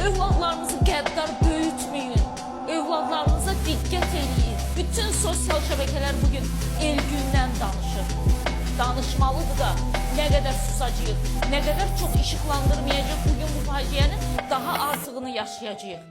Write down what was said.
Övladlarınızı qəddar böyütməyin. Övladlarınıza diqqət edin. Bütün sosial şəbəkələr bugün el gündən danışır. Danışmalıdır da nə qədər susacağıq, nə qədər çox işıqlandırmayacaq bugün bu faciənin daha artığını yaşayacağıq.